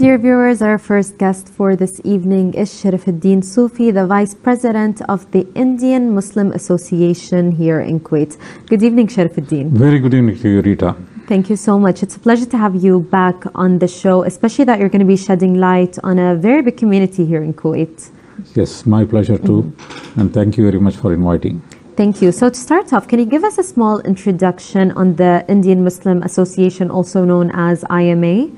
Dear viewers, our first guest for this evening is Sharifuddin Sufi, the Vice President of the Indian Muslim Association here in Kuwait. Good evening, Sharifuddin. Very good evening to you, Rita. Thank you so much. It's a pleasure to have you back on the show, especially that you're going to be shedding light on a very big community here in Kuwait. Yes, my pleasure too. And thank you very much for inviting. Thank you. So to start off, can you give us a small introduction on the Indian Muslim Association, also known as IMA?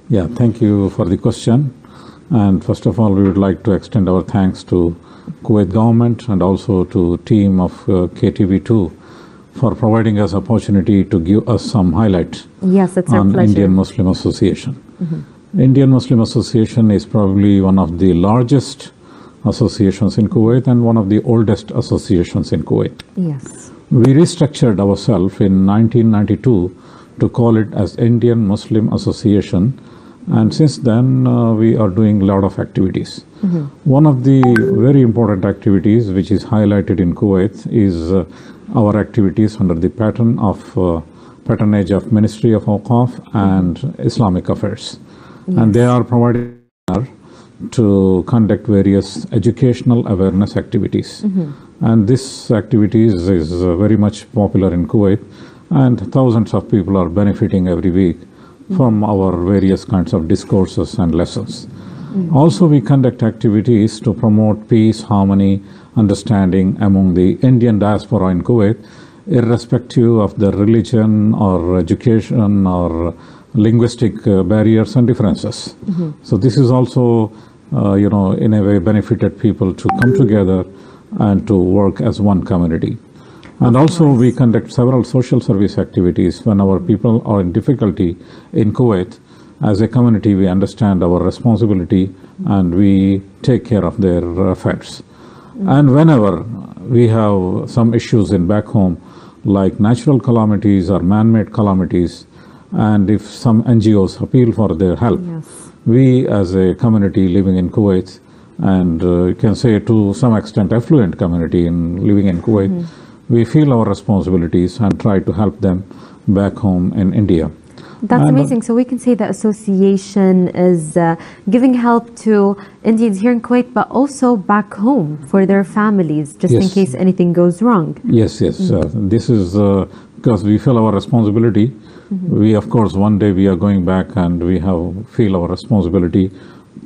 Yeah, thank you for the question. And first of all, we would like to extend our thanks to Kuwait government and also to team of KTV2 for providing us opportunity to give us some highlight on Indian Muslim Association. Indian Muslim Association is probably one of the largest associations in Kuwait and one of the oldest associations in Kuwait. Yes. We restructured ourselves in 1992 to call it as Indian Muslim Association, and since then we are doing a lot of activities. One of the very important activities which is highlighted in Kuwait is our activities under the patronage of Ministry of Awqaf and Islamic Affairs. Yes. And they are providing to conduct various educational awareness activities. And this activities is very much popular in Kuwait, and thousands of people are benefiting every week from our various kinds of discourses and lessons. Also, we conduct activities to promote peace, harmony, understanding among the Indian diaspora in Kuwait, irrespective of their religion or education or linguistic barriers and differences. So this is also, in a way benefited people to come together and to work as one community. And also we conduct several social service activities when our people are in difficulty in Kuwait. As a community, we understand our responsibility and we take care of their affairs. And whenever we have some issues in back home, like natural calamities or man-made calamities, and if some NGOs appeal for their help, we as a community living in Kuwait, and you can say to some extent affluent community living in Kuwait, we feel our responsibilities and try to help them back home in India. That's amazing. So we can say the association is giving help to Indians here in Kuwait, but also back home for their families, just in case anything goes wrong. Yes. This is because we feel our responsibility. We, of course, one day we are going back and we feel our responsibility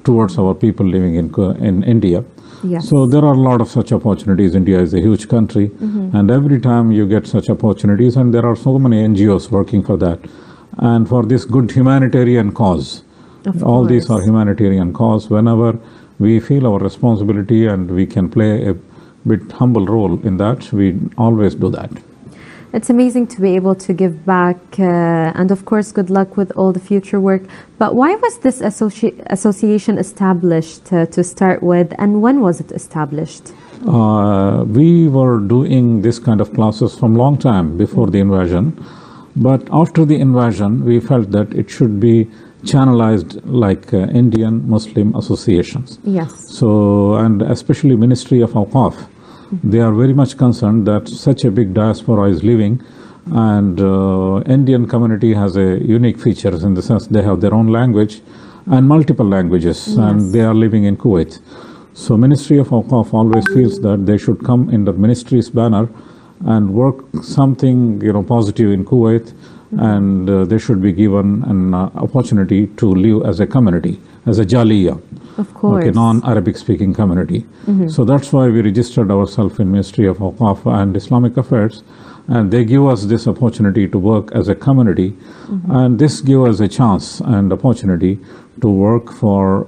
towards our people living in India. Yes. So there are a lot of such opportunities. India is a huge country, and every time you get such opportunities, and there are so many NGOs working for that, and for this good humanitarian cause. All these are humanitarian cause. Whenever we feel our responsibility and we can play a bit humble role in that, we always do that. It's amazing to be able to give back, and of course, good luck with all the future work. But why was this association established to start with, and when was it established? We were doing this kind of classes from long time before the invasion, but after the invasion, we felt that it should be channelized like Indian Muslim associations. Yes. So, and especially Ministry of Awqaf, they are very much concerned that such a big diaspora is living, and Indian community has a unique features in the sense they have their own language and multiple languages, and they are living in Kuwait. So Ministry of Awqaf always feels that they should come in the ministry's banner and work something positive in Kuwait, and they should be given an opportunity to live as a community, as a Jaliya. Of course. Okay, non-Arabic speaking community. So that's why we registered ourselves in Ministry of Awqaf and Islamic Affairs, and they give us this opportunity to work as a community, and this gives us a chance and opportunity to work for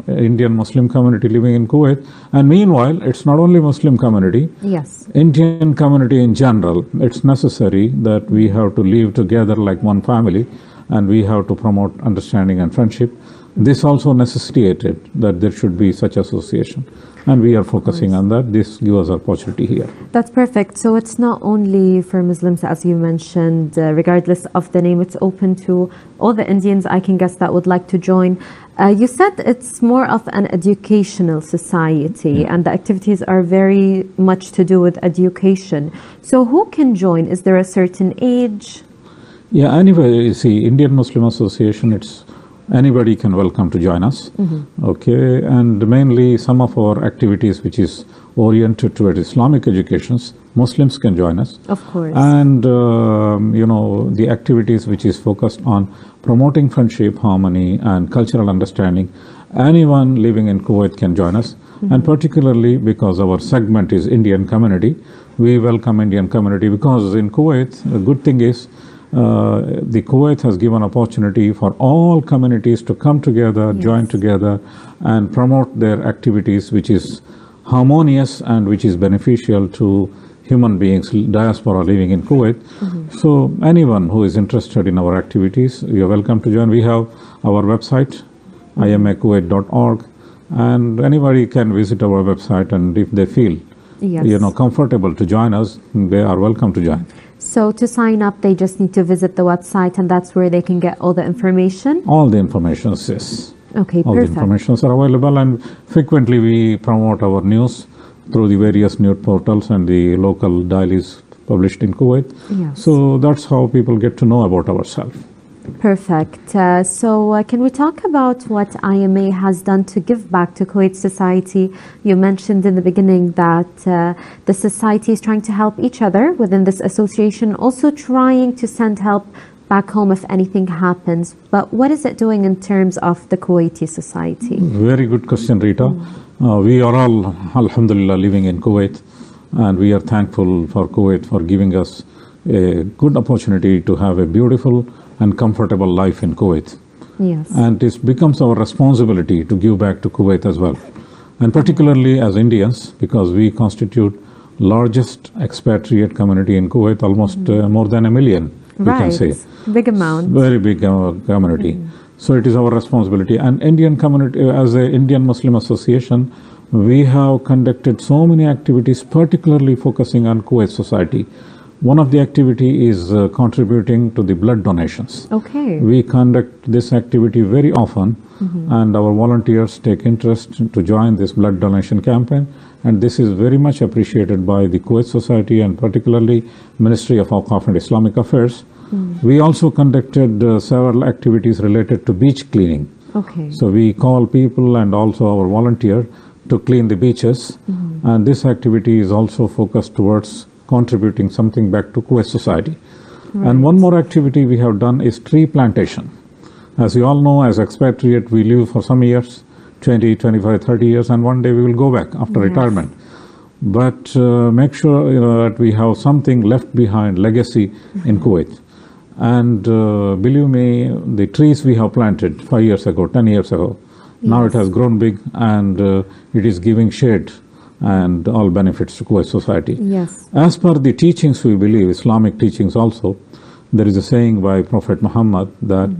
Indian Muslim community living in Kuwait. And meanwhile, it's not only Muslim community. Yes. Indian community in general. It's necessary that we have to live together like one family, and we have to promote understanding and friendship. This also necessitated that there should be such association, and we are focusing on that. This gives us opportunity here. That's perfect. So it's not only for Muslims, as you mentioned, regardless of the name, it's open to all the Indians, I can guess, that would like to join. You said it's more of an educational society, and the activities are very much to do with education. So who can join? Is there a certain age? Yeah, anyway, you see, Indian Muslim Association, it's anybody can welcome to join us. Okay, and mainly some of our activities which is oriented toward Islamic educations, Muslims can join us. Of course. And the activities which is focused on promoting friendship, harmony, and cultural understanding, anyone living in Kuwait can join us. And particularly because our segment is Indian community, we welcome Indian community, because in Kuwait, the good thing is the Kuwait has given opportunity for all communities to come together, join together, and promote their activities, which is harmonious and which is beneficial to human beings, diaspora living in Kuwait. So anyone who is interested in our activities, you are welcome to join. We have our website, imakuwait.org, and anybody can visit our website, and if they feel comfortable to join us, they are welcome to join. So to sign up, they just need to visit the website, and that's where they can get all the information? All the information, yes. Okay, all perfect. The informations are available, and frequently we promote our news through the various news portals and the local dailies published in Kuwait. Yes. So that's how people get to know about ourselves. Perfect. So can we talk about what IMA has done to give back to Kuwait society? You mentioned in the beginning that the society is trying to help each other within this association, also trying to send help back home if anything happens. But what is it doing in terms of the Kuwaiti society? Very good question, Rita. We are all, alhamdulillah, living in Kuwait, and we are thankful for Kuwait for giving us a good opportunity to have a beautiful and comfortable life in Kuwait. Yes. And it becomes our responsibility to give back to Kuwait as well. And particularly as Indians, because we constitute largest expatriate community in Kuwait, almost more than 1 million, we can say. Big amount. Very big community. So it is our responsibility. And Indian community, as an Indian Muslim Association, we have conducted so many activities, particularly focusing on Kuwait society. One of the activity is contributing to the blood donations. Okay. We conduct this activity very often, and our volunteers take interest to join this blood donation campaign, and this is very much appreciated by the Kuwait society and particularly Ministry of Awqaf and Islamic Affairs. We also conducted several activities related to beach cleaning. Okay. So we call people and also our volunteer to clean the beaches, and this activity is also focused towards contributing something back to Kuwait society. Right. And one more activity we have done is tree plantation. As you all know, as expatriate, we live for some years, 20, 25, 30 years, and one day we will go back after retirement. But make sure that we have something left behind, legacy in Kuwait. And believe me, the trees we have planted 5 years ago, 10 years ago, now it has grown big, and it is giving shade and all benefits to Kuwait society. Yes. As per the teachings, we believe, Islamic teachings also, there is a saying by Prophet Muhammad that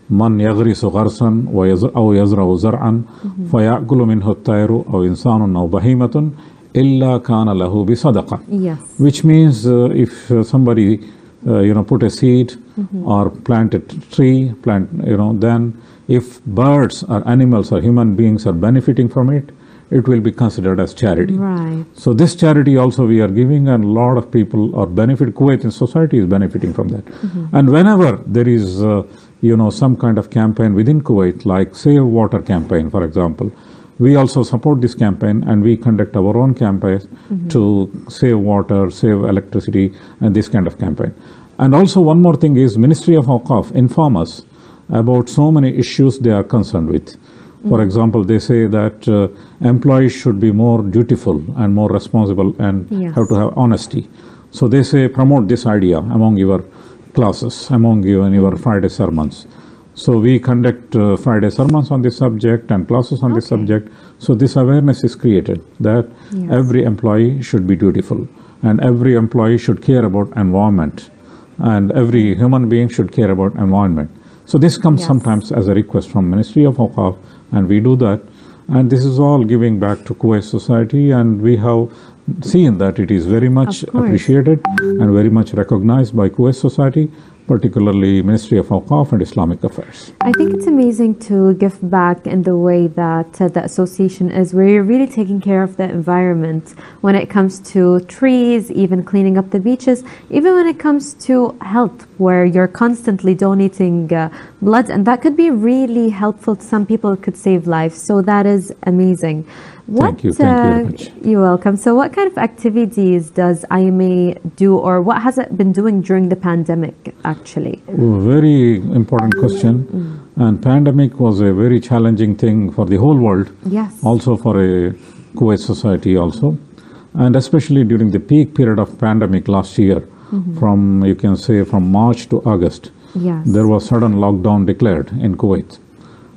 Man yaghrisu gharsan aw yazra'u zar'an faya'kulu minhu at-tayru aw insanun aw bahimatun illa kana lahu bi sadaqah. Yes. Which means if somebody put a seed or plant a tree, then if birds or animals or human beings are benefiting from it, it will be considered as charity. Right. So this charity also we are giving, and a lot of people are benefit. Kuwait in society is benefiting from that. And whenever there is, some kind of campaign within Kuwait, like Save Water campaign, for example, we also support this campaign, and we conduct our own campaigns to save water, save electricity, and this kind of campaign. And also one more thing is Ministry of Awqaf inform us about so many issues they are concerned with. For example, they say that employees should be more dutiful and more responsible and have to have honesty. So they say promote this idea among your classes, among you and your Friday sermons. So we conduct Friday sermons on this subject and classes on this subject. So this awareness is created that every employee should be dutiful, and every employee should care about environment, and every human being should care about environment. So this comes sometimes as a request from Ministry of Awqaf, and we do that. And this is all giving back to Kuwait society, and we have seen that it is very much appreciated and very much recognized by Kuwait society, particularly Ministry of Awqaf and Islamic Affairs. I think it's amazing to give back in the way that the association is, where you're really taking care of the environment when it comes to trees, even cleaning up the beaches, even when it comes to health, where you're constantly donating blood, and that could be really helpful to some people. It could save lives. So that is amazing. Thank you very much. You're welcome. So what kind of activities does IMA do, or what has it been doing during the pandemic, actually? Very important question. And pandemic was a very challenging thing for the whole world. Yes. Also for a Kuwait society also. And especially during the peak period of pandemic last year, from, you can say, from March to August, Yes. there was sudden lockdown declared in Kuwait.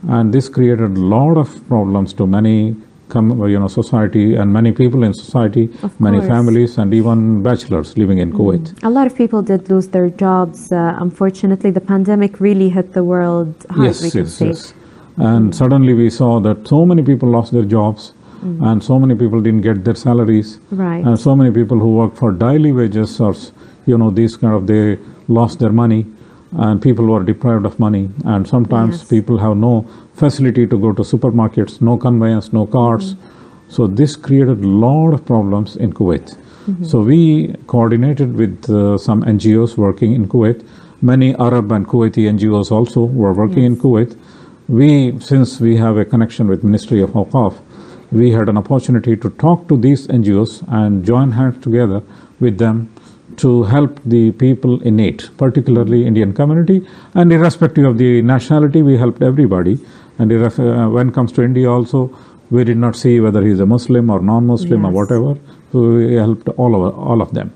And this created a lot of problems to many society and many people in society, many families, and even bachelors living in Kuwait. A lot of people did lose their jobs. Unfortunately, the pandemic really hit the world hard, we can say. Yes. And suddenly we saw that so many people lost their jobs, and so many people didn't get their salaries. Right. And so many people who work for daily wages or, these kind of, they lost their money, and people were deprived of money. And sometimes people have no facility to go to supermarkets, no conveyance, no cars. So this created a lot of problems in Kuwait. So we coordinated with some NGOs working in Kuwait. Many Arab and Kuwaiti NGOs also were working in Kuwait. Since we have a connection with Ministry of Awqaf, we had an opportunity to talk to these NGOs and join hands together with them to help the people in need, particularly Indian community. And irrespective of the nationality, we helped everybody. And when it comes to India also, we did not see whether he's a Muslim or non-Muslim or whatever. So we helped all of them.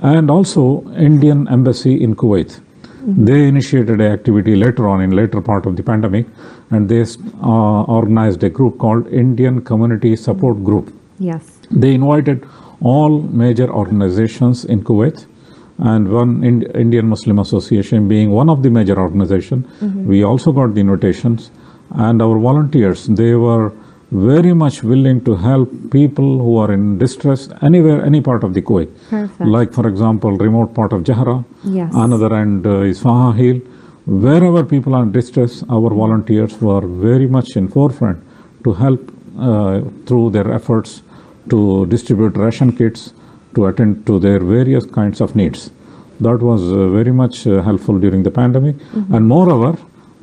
And also Indian Embassy in Kuwait. They initiated an activity later on, in later part of the pandemic, and they organized a group called Indian Community Support Group. Yes. They invited all major organizations in Kuwait, and one Indian Muslim Association being one of the major organizations. We also got the invitations, and our volunteers, they were very much willing to help people who are in distress anywhere, any part of the Kuwait. Perfect. Like, for example, remote part of Jahra, another end is Faha Hill. Wherever people are in distress, our volunteers were very much in forefront to help through their efforts to distribute ration kits, to attend to their various kinds of needs. That was very much helpful during the pandemic. And moreover,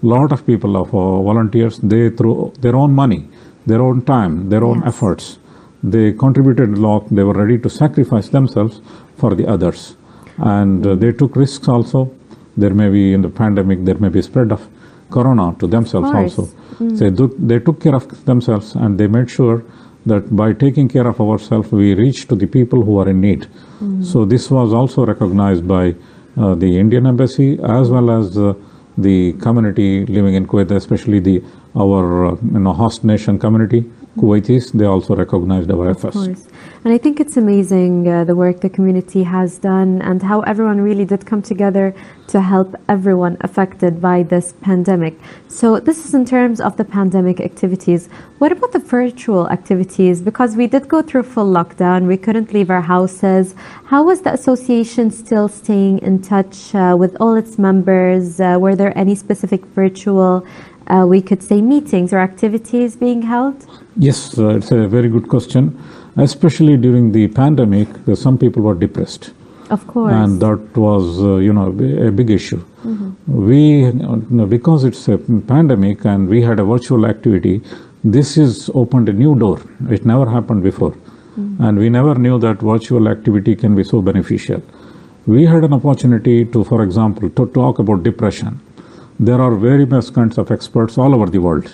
a lot of people, of volunteers, they threw their own money, their own time, their own efforts. They contributed a lot. They were ready to sacrifice themselves for the others. And they took risks also. There may be, in the pandemic, there may be spread of corona to themselves also. So they took care of themselves, and they made sure that by taking care of ourselves, we reach to the people who are in need. So this was also recognized by the Indian Embassy, as well as the community living in Kuwait, especially our host nation community, Kuwaitis. They also recognized our efforts. Of course. And I think it's amazing the work the community has done, and how everyone really did come together to help everyone affected by this pandemic. So this is in terms of the pandemic activities. What about the virtual activities? Because we did go through full lockdown, we couldn't leave our houses. How was the association still staying in touch with all its members? Were there any specific virtual, we could say, meetings or activities being held? Yes, it's a very good question. Especially during the pandemic, some people were depressed. Of course. And that was, a big issue. We, because it's a pandemic and we had a virtual activity, this has opened a new door. It never happened before. And we never knew that virtual activity can be so beneficial. We had an opportunity to, for example, to talk about depression. There are various kinds of experts all over the world.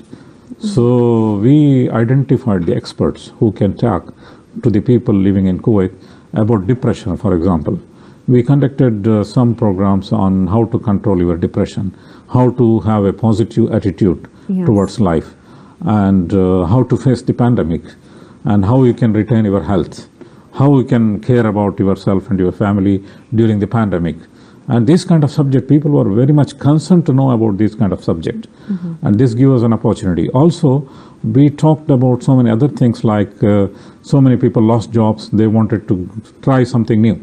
So we identified the experts who can talk to the people living in Kuwait about depression, for example. We conducted some programs on how to control your depression, how to have a positive attitude towards life, and how to face the pandemic, and how you can retain your health, how you can care about yourself and your family during the pandemic. And this kind of subject, people were very much concerned to know about this kind of subject. And this gives us an opportunity. Also, we talked about so many other things, like so many people lost jobs. They wanted to try something new.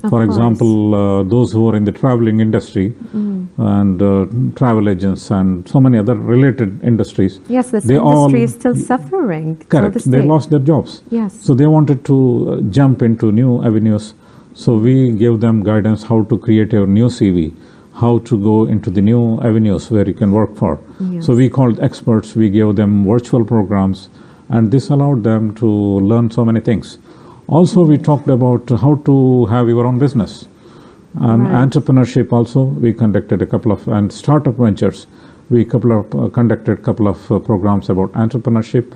For example, those who are in the traveling industry and travel agents and so many other related industries. Yes, this industry is still suffering. Correct. They lost their jobs. Yes. So they wanted to jump into new avenues. So we gave them guidance how to create a new CV, how to go into the new avenues where you can work for. Yes. So we called experts, we gave them virtual programs, and this allowed them to learn so many things. Also, we talked about how to have your own business. And Right. entrepreneurship also, we conducted a couple of, and startup ventures, we conducted a couple of programs about entrepreneurship.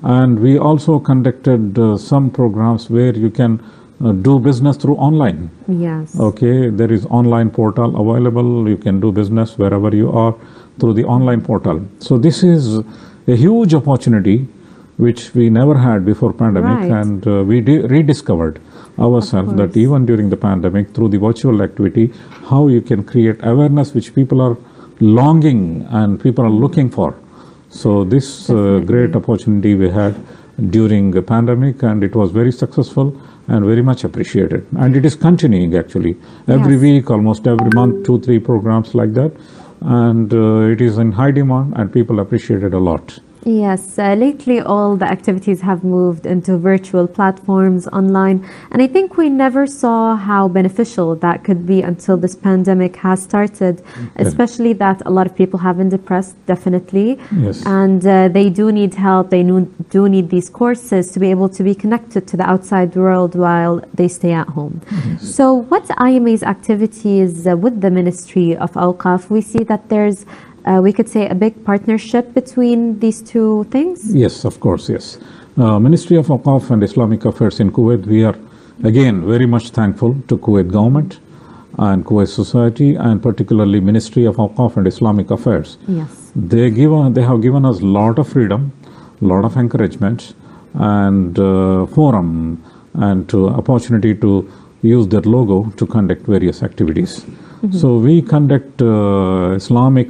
And we also conducted some programs where you can do business through online. Yes. Okay, there is online portal available. You can do business wherever you are through the online portal. So this is a huge opportunity which we never had before pandemic, Right. and we rediscovered ourselves that course. even during the pandemic, through the virtual activity, how you can create awareness which people are longing and people are looking for. So this great opportunity we had during the pandemic, and it was very successful and very much appreciated. And it is continuing actually. Every Yes. week, almost every month, 2-3 programs like that. And it is in high demand and people appreciate it a lot. Yes, lately all the activities have moved into virtual platforms online, and I think we never saw how beneficial that could be until this pandemic has started, especially that a lot of people have been depressed, definitely, Yes. and they do need help, they do need these courses to be able to be connected to the outside world while they stay at home. So what's IMA's activities with the Ministry of Awqaf? We see that there's we could say a big partnership between these two things? Yes, of course, yes. Ministry of Awqaf and Islamic Affairs in Kuwait, we are again very much thankful to Kuwait government and Kuwait society, and particularly Ministry of Awqaf and Islamic Affairs. Yes. They have given us a lot of freedom, lot of encouragement, and forum and opportunity to use their logo to conduct various activities. So we conduct Islamic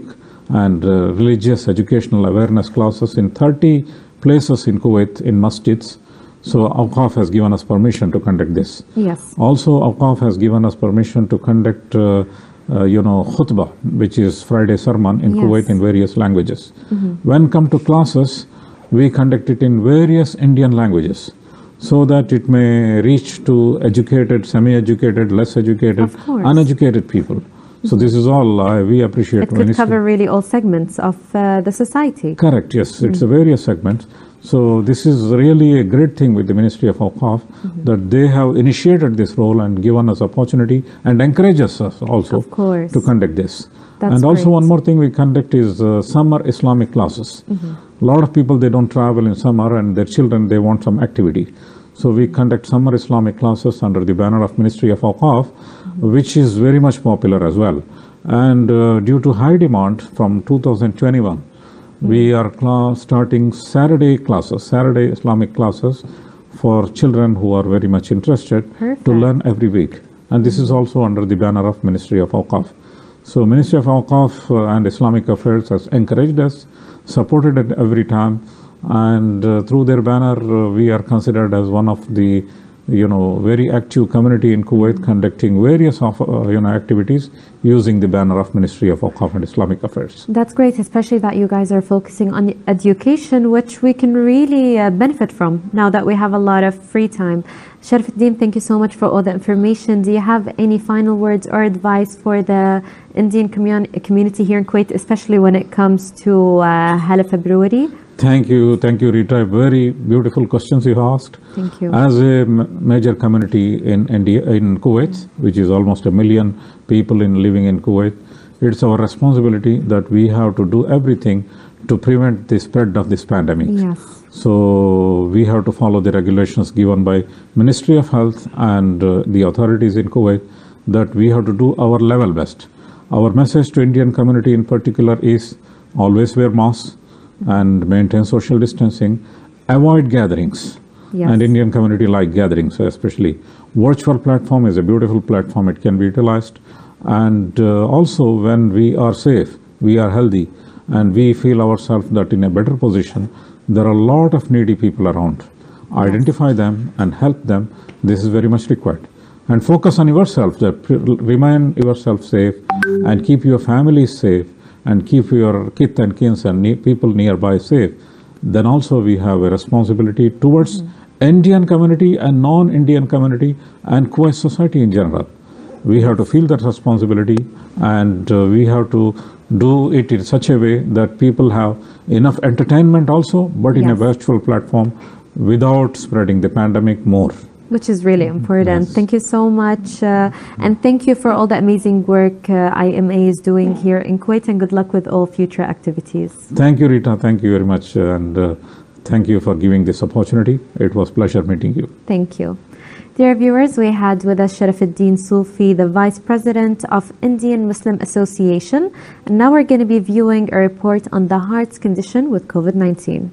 and religious educational awareness classes in 30 places in Kuwait in masjids. So Awqaf has given us permission to conduct this. Yes. Also, Awqaf has given us permission to conduct, khutbah, which is Friday sermon in Yes. Kuwait in various languages. When come to classes, we conduct it in various Indian languages, so that it may reach to educated, semi-educated, less educated, Of course. uneducated people. So this is all we appreciate. It could Ministry. cover really all segments of the society. Correct, yes. It's a various segments. So this is really a great thing with the Ministry of Awqaf, that they have initiated this role and given us opportunity and encourages us also Of course. to conduct this. That's And also great. one more thing we conduct is summer Islamic classes. A lot of people, they don't travel in summer, and their children, they want some activity. So we conduct summer Islamic classes under the banner of Ministry of Awqaf, which is very much popular as well. And due to high demand from 2021, we are starting Saturday classes, Saturday Islamic classes for children who are very much interested Perfect. to learn every week. And this is also under the banner of Ministry of Awqaf. So Ministry of Awqaf and Islamic Affairs has encouraged us, supported it every time, and through their banner, we are considered as one of the very active community in Kuwait, conducting various activities using the banner of Ministry of Awqaf and Islamic Affairs. That's great, especially that you guys are focusing on education, which we can really benefit from now that we have a lot of free time. Sharifuddin, thank you so much for all the information. Do you have any final words or advice for the Indian community here in Kuwait, especially when it comes to Hala February? Thank you, Rita. Very beautiful questions you asked. Thank you. As a major community in India, in Kuwait, which is almost 1 million people living in Kuwait, it's our responsibility that we have to do everything to prevent the spread of this pandemic. Yes. So we have to follow the regulations given by Ministry of Health and the authorities in Kuwait, that we have to do our level best. Our message to Indian community in particular is always wear masks and maintain social distancing, avoid gatherings. Yes. And Indian community like gatherings, especially. Virtual platform is a beautiful platform, it can be utilized. And also when we are safe, we are healthy, and we feel ourselves that in a better position, there are a lot of needy people around. Identify them and help them. This is very much required. And focus on yourself, remain yourself safe, and keep your family safe, and keep your kith and kins and people nearby safe. Then also we have a responsibility towards Indian community and non-Indian community and Kuwait society in general. We have to feel that responsibility, and we have to do it in such a way that people have enough entertainment also, but in a Yes. virtual platform without spreading the pandemic more. Which is really important. Yes. Thank you so much. And thank you for all the amazing work IMA is doing here in Kuwait, and good luck with all future activities. Thank you, Rita. Thank you very much. And thank you for giving this opportunity. It was pleasure meeting you. Thank you. Dear viewers, we had with us Sharafuddin Sufi, the Vice President of Indian Muslim Association. And now we're going to be viewing a report on the heart's condition with COVID-19.